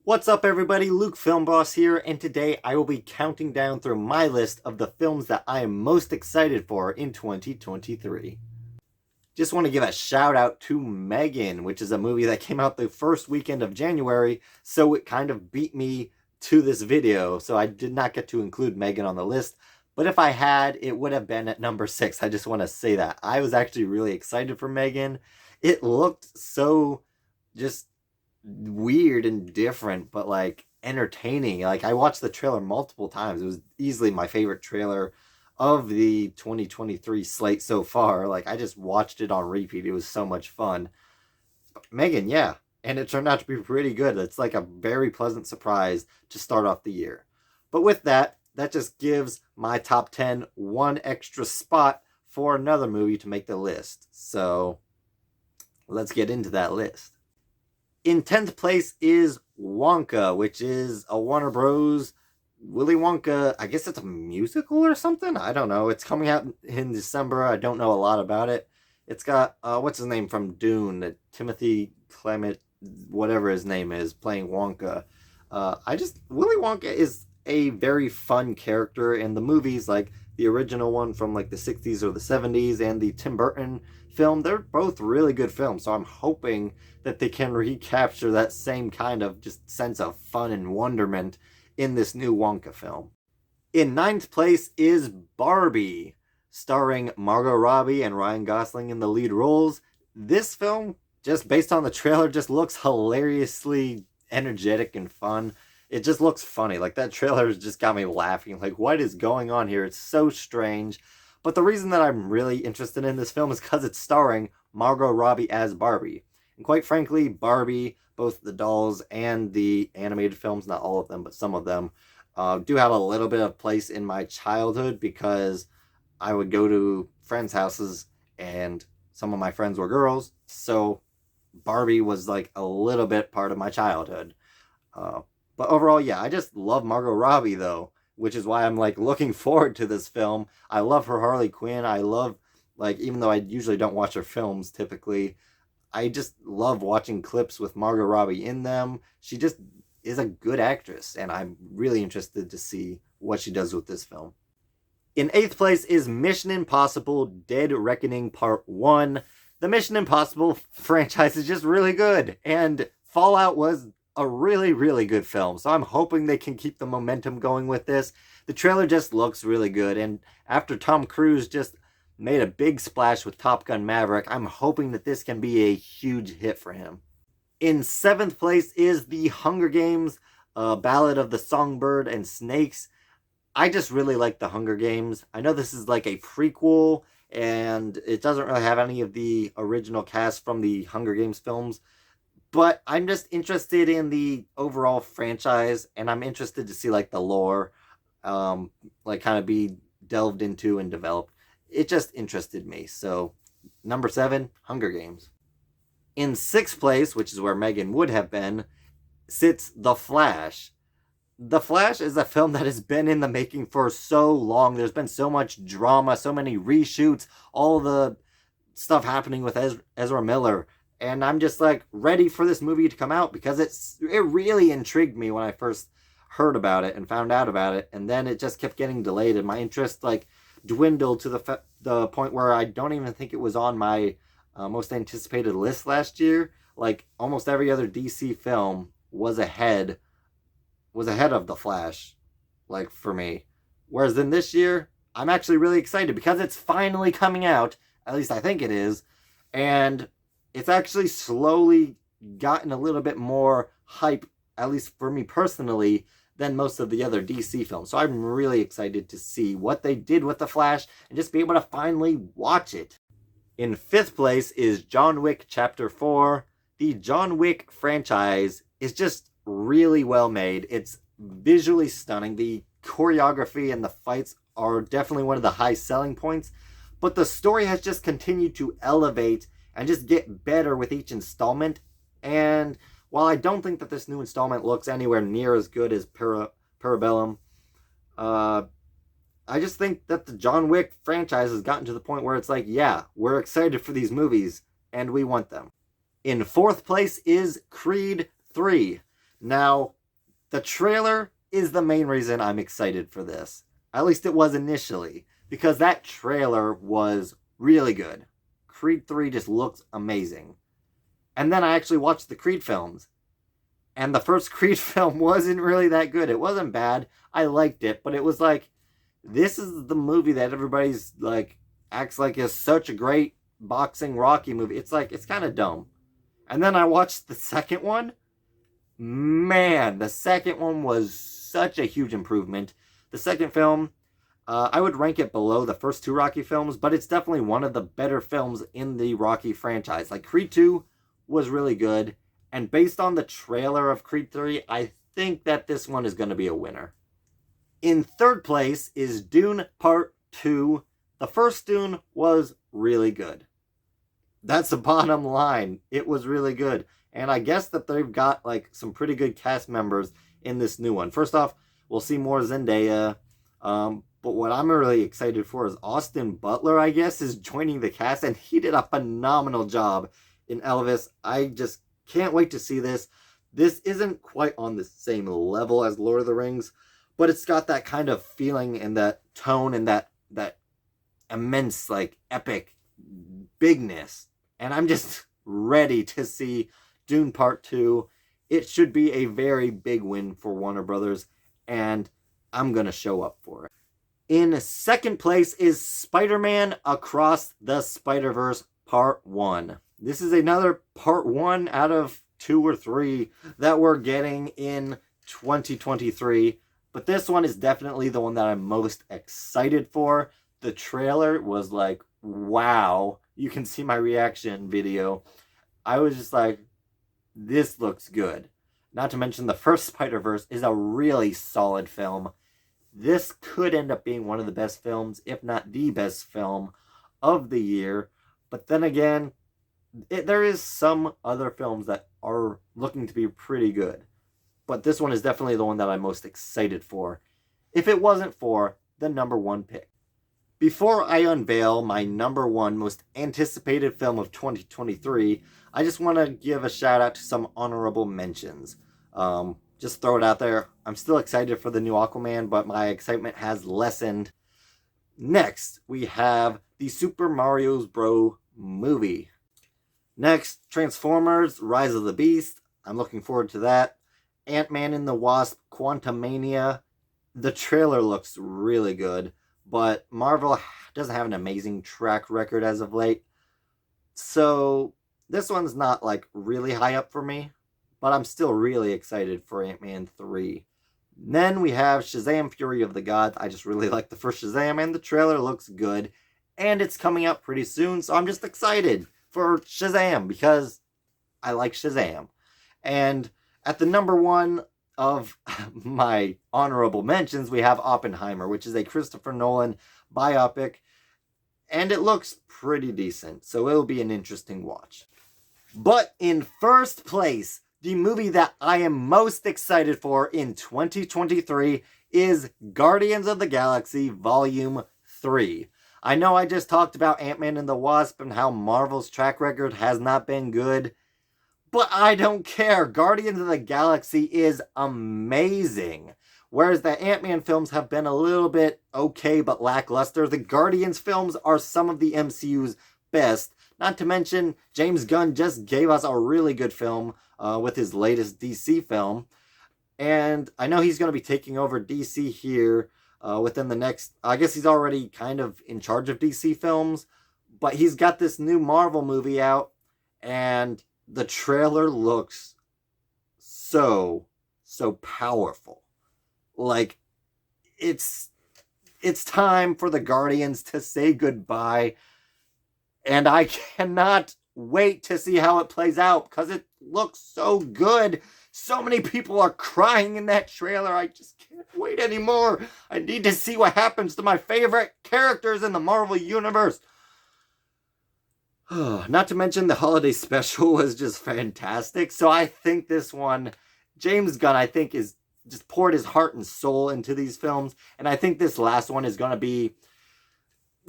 What's up, everybody? Luke Film Boss here, and today I will be counting down through my list of the films that I am most excited for in 2023. Just want to give a shout out to Megan, which is a movie that came out the first weekend of January, so it kind of beat me to this video, so I did not get to include Megan on the list. But if I had, it would have been at number 6. I just want to say that. I was actually really excited for Megan. It looked so just weird and different, but like entertaining. Like I watched the trailer multiple times. It was easily my favorite trailer of the 2023 slate so far. Like I just watched it on repeat. It was so much fun. Megan, yeah. And it turned out to be pretty good. It's like a very pleasant surprise to start off the year. But with that, that just gives my top 10 one extra spot for another movie to make the list. So let's get into that list. In 10th place is Wonka, which is a Warner Bros. Willy Wonka. I guess it's a musical or something. I don't know. It's coming out in December. I don't know a lot about it. It's got, what's his name from Dune? Timothy Clement, whatever his name is, playing Wonka. Willy Wonka is a very fun character in the movies, like the original one from like the 60s or the 70s and the Tim Burton film. They're both really good films, so I'm hoping that they can recapture that same kind of just sense of fun and wonderment in this new Wonka film. In 9th place is Barbie, starring Margot Robbie and Ryan Gosling in the lead roles. This film, just based on the trailer, just looks hilariously energetic and fun. It just looks funny. Like that trailer has just got me laughing. Like, what is going on here? It's so strange. But the reason that I'm really interested in this film is because it's starring Margot Robbie as Barbie. And quite frankly, Barbie, both the dolls and the animated films, not all of them, but some of them, do have a little bit of place in my childhood because I would go to friends' houses and some of my friends were girls. So Barbie was like a little bit part of my childhood. But overall, yeah, I just love Margot Robbie, though, which is why I'm like looking forward to this film. I love her Harley Quinn. I love, like, even though I usually don't watch her films typically, I just love watching clips with Margot Robbie in them. She just is a good actress, and I'm really interested to see what she does with this film. In 8th place is Mission Impossible Dead Reckoning Part 1. The Mission Impossible franchise is just really good, and Fallout was a really, really good film. So I'm hoping they can keep the momentum going with this. The trailer just looks really good, and after Tom Cruise just made a big splash with Top Gun Maverick, I'm hoping that this can be a huge hit for him. In 7th place is The Hunger Games, Ballad of the Songbird and Snakes. I just really like The Hunger Games. I know this is like a prequel, and it doesn't really have any of the original cast from the Hunger Games films, but I'm just interested in the overall franchise, and I'm interested to see like the lore, like kind of be delved into and developed. It just interested me. So, number 7, Hunger Games. In 6th place, which is where Megan would have been, sits The Flash. The Flash is a film that has been in the making for so long. There's been so much drama, so many reshoots, all the stuff happening with Ezra Miller. And I'm just like ready for this movie to come out because it really intrigued me when I first heard about it and found out about it, and then it just kept getting delayed, and my interest like dwindled to the point where I don't even think it was on my most anticipated list last year. Like almost every other DC film was ahead of The Flash, like for me. Whereas then this year, I'm actually really excited because it's finally coming out. At least I think it is, and it's actually slowly gotten a little bit more hype, at least for me personally, than most of the other DC films. So I'm really excited to see what they did with The Flash and just be able to finally watch it. In 5th place is John Wick Chapter 4. The John Wick franchise is just really well made. It's visually stunning. The choreography and the fights are definitely one of the high selling points, but the story has just continued to elevate and just get better with each installment. And while I don't think that this new installment looks anywhere near as good as Parabellum, I just think that the John Wick franchise has gotten to the point where it's like, yeah, we're excited for these movies, and we want them. In 4th place is Creed 3. Now, the trailer is the main reason I'm excited for this. At least it was initially, because that trailer was really good. Creed 3 just looks amazing. And then I actually watched the Creed films. And the first Creed film wasn't really that good. It wasn't bad. I liked it, but it was like, this is the movie that everybody's like, acts like is such a great boxing Rocky movie. It's like, it's kind of dumb. And then I watched the second one. Man, the second one was such a huge improvement. The second film, I would rank it below the first two Rocky films, but it's definitely one of the better films in the Rocky franchise. Like, Creed 2 was really good, and based on the trailer of Creed 3, I think that this one is going to be a winner. In third place is Dune Part 2. The first Dune was really good. That's the bottom line. It was really good. And I guess that they've got like some pretty good cast members in this new one. First off, we'll see more Zendaya. But what I'm really excited for is Austin Butler, I guess, is joining the cast. And he did a phenomenal job in Elvis. I just can't wait to see this. This isn't quite on the same level as Lord of the Rings, but it's got that kind of feeling and that tone and that immense, like, epic bigness. And I'm just ready to see Dune Part 2. It should be a very big win for Warner Brothers, and I'm going to show up for it. In second place is Spider-Man Across the Spider-Verse Part 1. This is another Part 1 out of 2 or 3 that we're getting in 2023. But this one is definitely the one that I'm most excited for. The trailer was like, wow. You can see my reaction video. I was just like, this looks good. Not to mention the first Spider-Verse is a really solid film. This could end up being one of the best films, if not the best film of the year. But then again, there is some other films that are looking to be pretty good. But this one is definitely the one that I'm most excited for, if it wasn't for the number one pick. Before I unveil my number one most anticipated film of 2023, I just want to give a shout out to some honorable mentions. Just throw it out there. I'm still excited for the new Aquaman, but my excitement has lessened. Next, we have the Super Mario Bros. Movie. Next, Transformers Rise of the Beast. I'm looking forward to that. Ant-Man and the Wasp Quantumania. The trailer looks really good, but Marvel doesn't have an amazing track record as of late. So this one's not like really high up for me, but I'm still really excited for Ant-Man 3. Then we have Shazam! Fury of the Gods. I just really like the first Shazam, and the trailer looks good. And it's coming up pretty soon, so I'm just excited for Shazam because I like Shazam. And at the number one of my honorable mentions, we have Oppenheimer, which is a Christopher Nolan biopic. And it looks pretty decent, so it'll be an interesting watch. But in first place, the movie that I am most excited for in 2023 is Guardians of the Galaxy Volume 3. I know I just talked about Ant-Man and the Wasp and how Marvel's track record has not been good, but I don't care. Guardians of the Galaxy is amazing. Whereas the Ant-Man films have been a little bit okay but lackluster, the Guardians films are some of the MCU's best. Not to mention, James Gunn just gave us a really good film with his latest DC film. And I know he's going to be taking over DC here within the next... I guess he's already kind of in charge of DC films. But he's got this new Marvel movie out. And the trailer looks so powerful. Like, it's time for the Guardians to say goodbye. And I cannot wait to see how it plays out because it looks so good. So many people are crying in that trailer. I just can't wait anymore. I need to see what happens to my favorite characters in the Marvel Universe. Not to mention the holiday special was just fantastic. So I think this one, James Gunn, I think is just poured his heart and soul into these films. And I think this last one is going to be,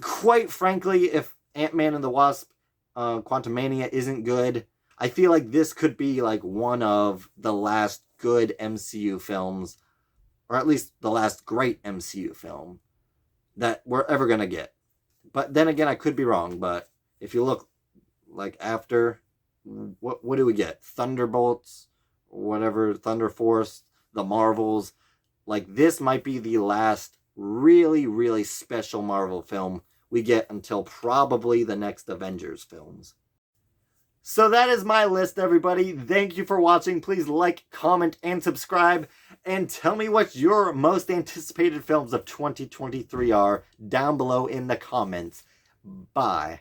quite frankly, if Ant-Man and the Wasp Quantumania isn't good, I feel like this could be like one of the last good MCU films, or at least the last great MCU film that we're ever going to get. But then again, I could be wrong. But if you look like after, what do we get? Thunderbolts, whatever, Thunder Force, the Marvels. Like, this might be the last really, really special Marvel film we get until probably the next Avengers films. So that is my list, everybody. Thank you for watching. Please like, comment, and subscribe. And tell me what your most anticipated films of 2023 are down below in the comments. Bye.